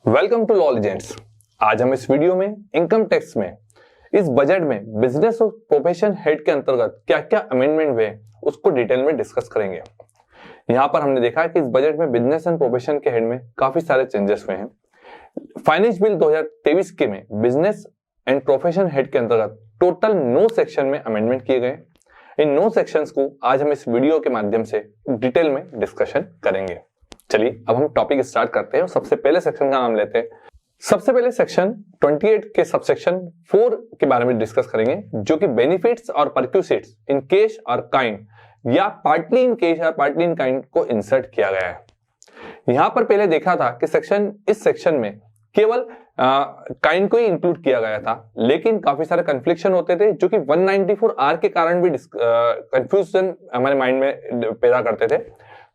Welcome to law legends. आज हम इस वीडियो में इनकम टैक्स में इस बजट में बिजनेस और प्रोफेशन हेड के अंतर्गत क्या क्या अमेंडमेंट हुए उसको डिटेल में डिस्कस करेंगे। यहाँ पर हमने देखा है कि इस बजट में बिजनेस एंड प्रोफेशन के हेड में काफी सारे चेंजेस हुए हैं। फाइनेंस बिल 2023 के में बिजनेस एंड प्रोफेशन हेड के अंतर्गत टोटल 9 सेक्शन में अमेंडमेंट किए गए। इन 9 सेक्शंस को आज हम इस वीडियो के माध्यम से डिटेल में डिस्कशन करेंगे। चलिए अब हम टॉपिक स्टार्ट करते हैं। सबसे पहले सेक्शन का नाम लेते हैं। सबसे पहले सेक्शन 28 के सबसेक्शन 4 के बारे में डिस्कस करेंगे, जो कि बेनिफिट्स और परक्यूसिट्स इन कैश और काइंड या पार्टली इन कैश और पार्टली इन काइंड को इंसर्ट किया गया है। यहां पर पहले देखा था कि इस सेक्शन में केवल काइंड को ही इंक्लूड किया गया था, लेकिन काफी सारे कंफ्लिक्शन होते थे जो कि 194R के कारण भी कंफ्यूजन हमारे माइंड में पैदा करते थे।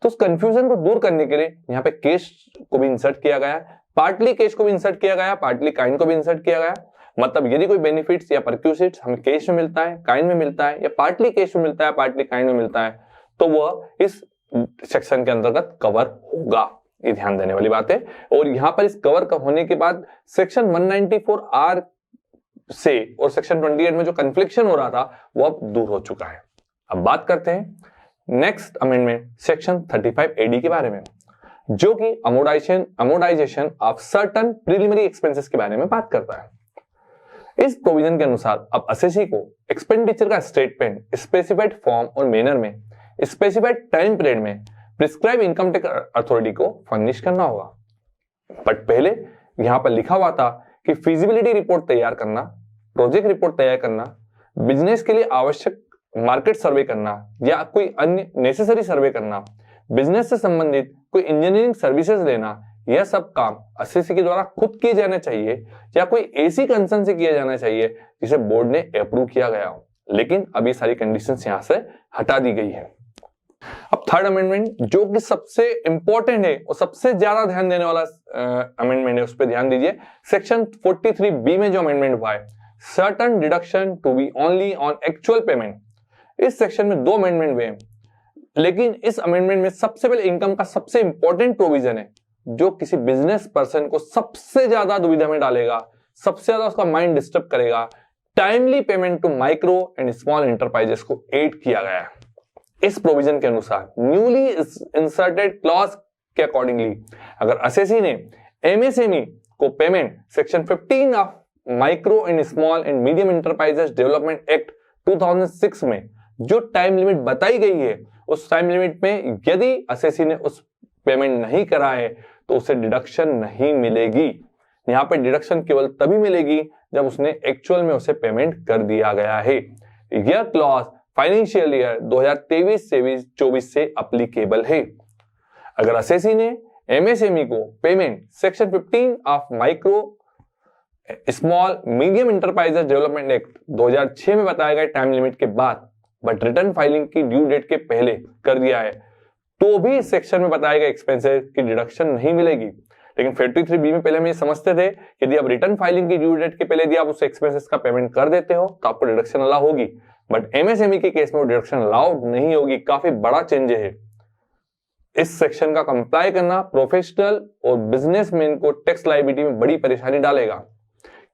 तो उस कंफ्यूजन को दूर करने के लिए यहाँ पे कैश को भी इंसर्ट किया गया, पार्टली कैश को भी इंसर्ट किया गया, पार्टली काइंड को भी इंसर्ट किया गया। मतलब यदि कोई बेनिफिट्स या परक्यूसिट्स हमें कैश में मिलता है, काइंड में मिलता है, या पार्टली कैश में मिलता है, पार्टली काइंड में मिलता है, तो वह इस सेक्शन के अंतर्गत कवर होगा। ये ध्यान देने वाली बात है। और यहाँ पर इस कवर का होने के बाद सेक्शन 194R से और सेक्शन 28 में जो कंफ्लिक्शन हो रहा था वो अब दूर हो चुका है। अब बात करते हैं नेक्स्ट अमेंडमेंट सेक्शन 35AD के बारे में, जो कि amortisation of certain preliminary expenses के बारे में बात करता है। इस प्रोविजन के अनुसार अब असेसी को एक्सपेंडिचर का स्टेटमेंट स्पेसिफाइड फॉर्म और मैनर में स्पेसिफाइड टाइम पीरियड में प्रिस्क्राइब इनकम टैक्स अथॉरिटी को फर्निश करना होगा। बट पहले यहां पर लिखा हुआ था कि फिजिबिलिटी रिपोर्ट तैयार करना, प्रोजेक्ट रिपोर्ट तैयार करना, बिजनेस के लिए आवश्यक मार्केट सर्वे करना या कोई अन्य नेसेसरी सर्वे करना, बिजनेस से संबंधित कोई इंजीनियरिंग सर्विसेज लेना, यह सब काम असेसी के द्वारा खुद किए जाने चाहिए या कोई ऐसी कंसर्न से किया जाना चाहिए जिसे बोर्ड ने अप्रूव किया गया हो। लेकिन अभी सारी कंडीशंस यहां से हटा दी गई है। अब थर्ड अमेंडमेंट जो कि सबसे इंपॉर्टेंट है और सबसे ज्यादा ध्यान देने वाला अमेंडमेंट है, उस पर ध्यान दीजिए। सेक्शन 43B में जो अमेंडमेंट हुआ है, certain deduction to be only on actual payment. इस सेक्शन में 2 अमेंडमेंट हुए, लेकिन इस अमेंडमेंट में सबसे पहले इनकम का सबसे इंपॉर्टेंट प्रोविजन है जो किसी बिजनेस पर्सन को सबसे ज्यादा दुविधा में डालेगा, सबसे ज्यादा उसका माइंड डिस्टर्ब करेगा। Timely payment to micro and small enterprises को ऐड किया गया है। इस प्रोविजन के अनुसार न्यूली इंसर्टेड क्लॉज के अकॉर्डिंगली अगर असेसी ने एमएसएमई को payment section 15 of micro and small and medium enterprises development act 2006 में जो टाइम लिमिट बताई गई है, उस टाइम लिमिट में यदि असेसी ने उस पेमेंट नहीं करा है तो उसे डिडक्शन नहीं मिलेगी। यहां पर डिडक्शन केवल तभी मिलेगी जब उसने एक्चुअल में उसे पेमेंट कर दिया गया है। यह क्लॉज फाइनेंशियल ईयर 2023-24 से अप्लीकेबल है। अगर असेसी ने एमएसएमई को payment section 15 of micro small medium enterprises development act 2006 में बताए गए टाइम लिमिट के बाद बट रिटर्न फाइलिंग की ड्यू डेट के पहले कर दिया है, तो भी इस सेक्शन में बताए गए एक्सपेंसेस की डिडक्शन नहीं मिलेगी। लेकिन 43B में पहले हम ये समझते थे यदि आप रिटर्न फाइलिंग की ड्यू डेट के पहले यदि आप उस एक्सपेंसेस का पेमेंट कर देते हो तो आपको डिडक्शन अलाउ होगी, बट एमएसएमई के केस में वो डिडक्शन अलाउड नहीं होगी। काफी बड़ा चेंज है। इस सेक्शन का कंप्लाई करना प्रोफेशनल और बिजनेसमैन को टैक्स लायबिलिटी में बड़ी परेशानी डालेगा,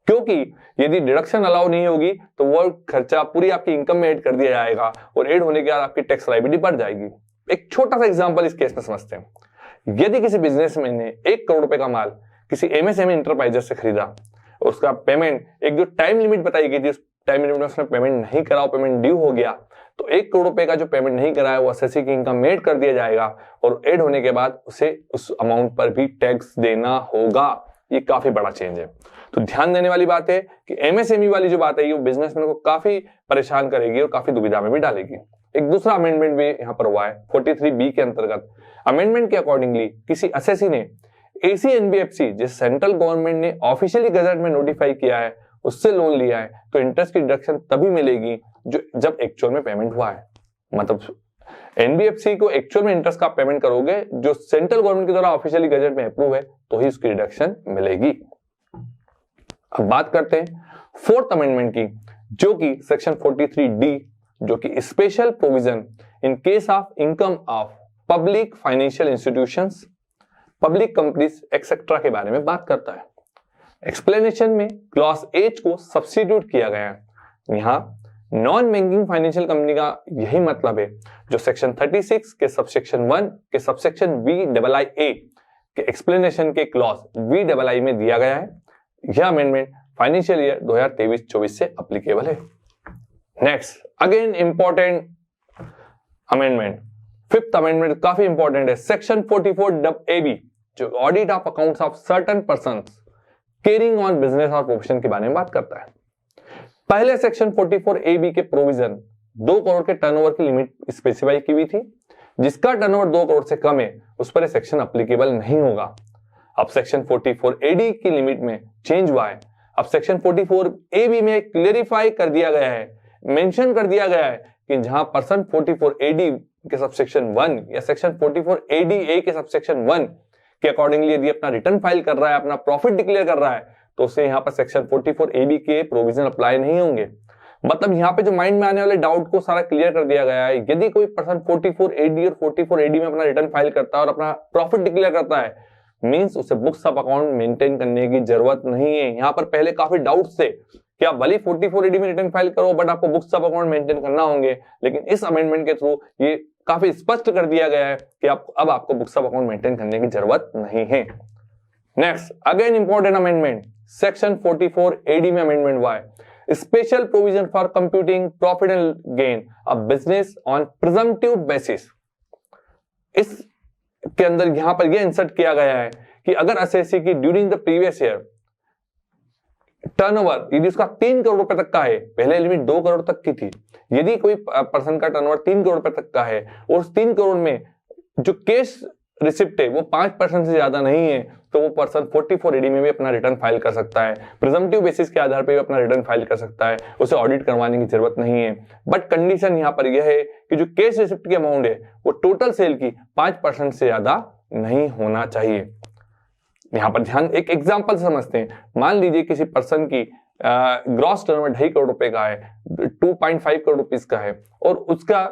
क्योंकि यदि डिडक्शन अलाउ नहीं होगी तो वो खर्चा पूरी आपकी इनकम में ऐड कर दिया जाएगा और ऐड होने के बाद आपकी टैक्स लायबिलिटी बढ़ जाएगी। एक छोटा सा एग्जांपल इस केस में समझते हैं। यदि किसी बिजनेसमैन ने 1 करोड़ रुपए का माल किसी एमएसएमई एंटरप्राइजेस से खरीदा और उसका पेमेंट एक जो टाइम लिमिट बताई गई थी उस टाइम लिमिट में उसने पेमेंट नहीं करा, पेमेंट ड्यू हो गया, तो 1 करोड़ रुपए का जो पेमेंट नहीं कराया वो असेसी की इनकम में ऐड कर दिया जाएगा और ऐड होने के बाद उसे उस अमाउंट पर भी टैक्स देना होगा। ये काफी बड़ा चेंज है। तो ध्यान देने वाली बात है कि एमएसएमई वाली जो बात है वो बिजनेसमैन को काफी परेशान करेगी और काफी दुविधा में भी डालेगी। एक दूसरा अमेंडमेंट भी यहाँ पर हुआ है 43B के अंतर्गत। अमेंडमेंट के अकॉर्डिंगली किसी असेसी ने एसी एनबीएफसी जिस सेंट्रल गवर्नमेंट ने ऑफिशियली गजट में नोटिफाई किया है उससे लोन लिया है तो इंटरेस्ट की डिडक्शन तभी मिलेगी जब एक्चुअल में पेमेंट हुआ है। मतलब एनबीएफसी को एक्चुअल में इंटरेस्ट का पेमेंट करोगे जो सेंट्रल गवर्नमेंट के द्वारा ऑफिशियली गजट में अप्रूव है तो ही उसकी डिडक्शन मिलेगी। अब बात करते हैं 4th अमेंडमेंट की, जो कि सेक्शन 43D जो कि special provision in case of income of public financial institutions public companies etcetera के बारे में बात करता है। एक्सप्लेनेशन में क्लॉज एच को सब्स्टिट्यूट किया गया है। यहाँ नॉन बैंकिंग फाइनेंशियल कंपनी का यही मतलब है जो सेक्शन 36 के सबसेक्शन 1 के सबसेक्शन VIIA के एक्सप्लेनेशन के क्लॉज VII में दिया गया है। यह अमेंडमेंट फाइनेंशियल ईयर 2023-24 से एप्लीकेबल है। Next again important amendment, fifth amendment काफी इंपॉर्टेंट है। सेक्शन 44AB जो audit of accounts of certain persons caring on business और प्रोफेशन के बारे में बात करता है। पहले सेक्शन 44AB के प्रोविजन 2 करोड़ के टर्नओवर की लिमिट स्पेसिफाई की हुई थी। जिसका टर्नओवर 2 करोड़ से कम है उस पर सेक्शन एप्लीकेबल नहीं होगा। अब सेक्शन 44AD की लिमिट में चेंज हुआ है। अब सेक्शन 44AB में क्लेरिफाई कर दिया गया है, मेंशन कर दिया गया है कि जहां पर्सन 44AD के सबसेक्शन 1 या सेक्शन 44ADA के सबसेक्शन 1 के अकॉर्डिंगली यदि अपना रिटर्न फाइल कर रहा है, अपना प्रॉफिट डिक्लेयर कर रहा है, तो उसे यहाँ पर सेक्शन 44AB के प्रोविजन अप्लाई नहीं होंगे। मतलब यहाँ पे जो माइंड में आने वाले डाउट को सारा क्लियर कर दिया गया है। यदि कोई पर्सन 44AD और 44AD में अपना रिटर्न फाइल करता है और अपना प्रॉफिट डिक्लेयर करता है, मींस उसे बुक्स ऑफ अकाउंट मेंटेन करने की जरूरत नहीं है। यहाँ पर पहले काफी डाउट्स थे कि आप भले 44AD में रिटर्न फाइल करो बट आपको बुक्स ऑफ अकाउंट मेंटेन करना होंगे, लेकिन इस अमेंडमेंट के थ्रू ये काफी स्पष्ट कर दिया गया है कि अब आपको बुक्स ऑफ अकाउंट मेंटेन करने की जरूरत नहीं है। Next again important amendment, section 44AD में अमेंडमेंट हुआ है। Special provision for computing profit and gain of business on presumptive basis. इस के अंदर यहां पर यह इंसर्ट किया गया है कि अगर एसएससी की during the previous year turnover यदि उसका 3 करोड़ रुपए तक का है, पहले लिमिट 2 करोड़ तक की थी, यदि कोई पर्सन का टर्नओवर 3 करोड़ रुपए तक का है और उस 3 करोड़ में जो कैश रिसिप्ट है वो 5% से ज्यादा नहीं है, तो वो पर्सन 44AD में भी अपना रिटर्न फाइल कर सकता है। प्रिजम्पटिव बेसिस के आधार पर भी अपना रिटर्न फाइल कर सकता है, उसे ऑडिट करवाने की जरूरत नहीं है। बट कंडीशन यहाँ पर यह है कि जो कैश रिसिप्ट की अमाउंट है वो टोटल सेल की 5% से ज्यादा नहीं होना चाहिए। यहाँ पर ध्यान एक एग्जांपल समझते हैं। मान लीजिए किसी पर्सन की ग्रॉस टर्नओवर 2.5 करोड़ रुपए का है, 2.5 करोड़ रुपीस का है और उसका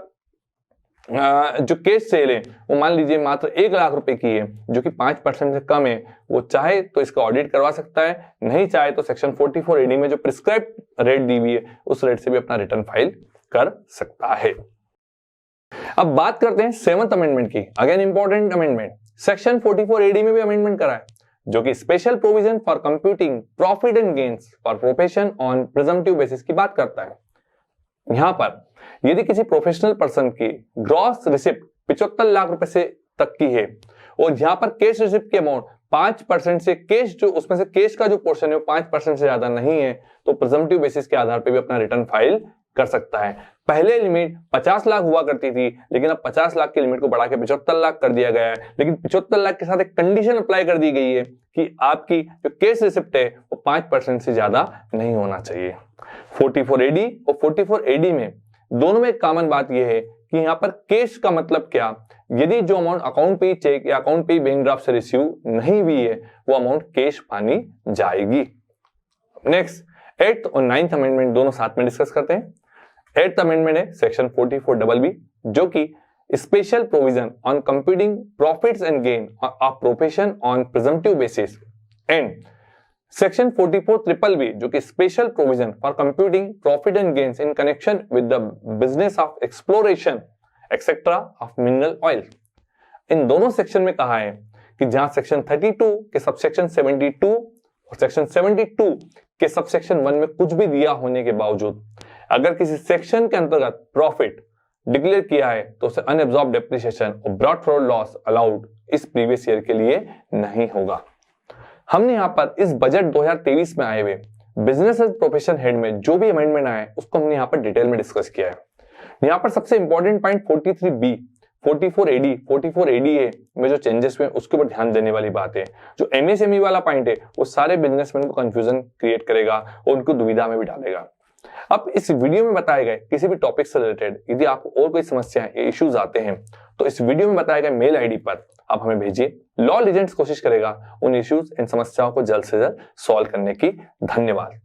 जो केस सेल है वो मान लीजिए मात्र 1 लाख रुपए की है, जो कि 5% से कम है। वो चाहे तो इसका ऑडिट करवा सकता है, नहीं चाहे तो सेक्शन 44AD में जो प्रिस्क्राइब रेट दी हुई है उस रेट से भी अपना रिटर्न फाइल कर सकता है। अब बात करते हैं 7th अमेंडमेंट की। Again important amendment, section 44AD में भी अमेंडमेंट करा है जो कि special provision for computing profit and gains for profession on presumptive basis की बात करता है। यहां पर यदि किसी प्रोफेशनल पर्सन की ग्रॉस रिसिप्ट 75 लाख रुपए से तक की है और यहां पर कैश रिसिप्ट की अमाउंट 5% से कैश जो उसमें से कैश का जो पोर्शन है वो 5% से ज्यादा नहीं है, तो प्रिजम्पटिव बेसिस के आधार पर भी अपना रिटर्न फाइल कर सकता है। पहले लिमिट 50 लाख हुआ करती थी, लेकिन अब 50 लाख की लिमिट को बढ़ा के 75 लाख कर दिया गया है। लेकिन 75 लाख के साथ एक कंडीशन अप्लाई कर दी गई है कि आपकी जो कैश रिसिप्ट है वो 5% से ज्यादा नहीं होना चाहिए। 44AD और 44AD में दोनों में एक कॉमन बात यह है कि यहाँ पर कैश का मतलब क्या, यदि जो अमाउंट अकाउंट पे चेक या अकाउंट पे बैंक ड्राफ्ट से रिसीव नहीं हुई है वो अमाउंट कैश मानी जाएगी। नेक्स्ट 8th और 9th अमेंडमेंट दोनों साथ में डिस्कस करते हैं। 8th अमेंडमेंट है सेक्शन 44BB जो कि special provision on computing profits and gain of profession on presumptive basis, and section 44BBB जो कि special provision for computing profit and gains in connection with the business of exploration etcetera of mineral oil. इन दोनों section में कहा है कि जहां section 32 के सबसेक्शन 72 और सेक्शन 72 के सबसेक्शन 1 में कुछ भी दिया होने के बावजूद अगर किसी सेक्शन के अंतर्गत प्रॉफिट डिक्लेयर किया है तो उसे अनएब्सॉर्ब डेप्रिसिएशन और ब्रॉट फॉरवर्ड लॉस अलाउड इस प्रीवियस ईयर के लिए नहीं होगा। हमने यहाँ पर इस बजट 2023 में आए हुए बिजनेस एंड प्रोफेशन हेड में जो भी अमेंडमेंट आए उसको हमने यहाँ पर डिटेल में डिस्कस किया है। यहाँ पर सबसे important point 43B, 44AD, 44ADA में जो चेंजेस हुए उसके ऊपर ध्यान देने वाली बात है। जो MSME वाला पॉइंट है वो सारे बिजनेसमैन को कंफ्यूजन क्रिएट करेगा और उनको दुविधा में भी डालेगा। अब इस वीडियो में बताए गए किसी भी टॉपिक से रिलेटेड यदि आपको और कोई समस्या या इश्यूज आते हैं तो इस वीडियो में बताए गए मेल आईडी पर आप हमें भेजिए। लॉ लीजेंड्स कोशिश करेगा उन इश्यूज इन समस्याओं को जल्द से जल्द सॉल्व करने की। धन्यवाद।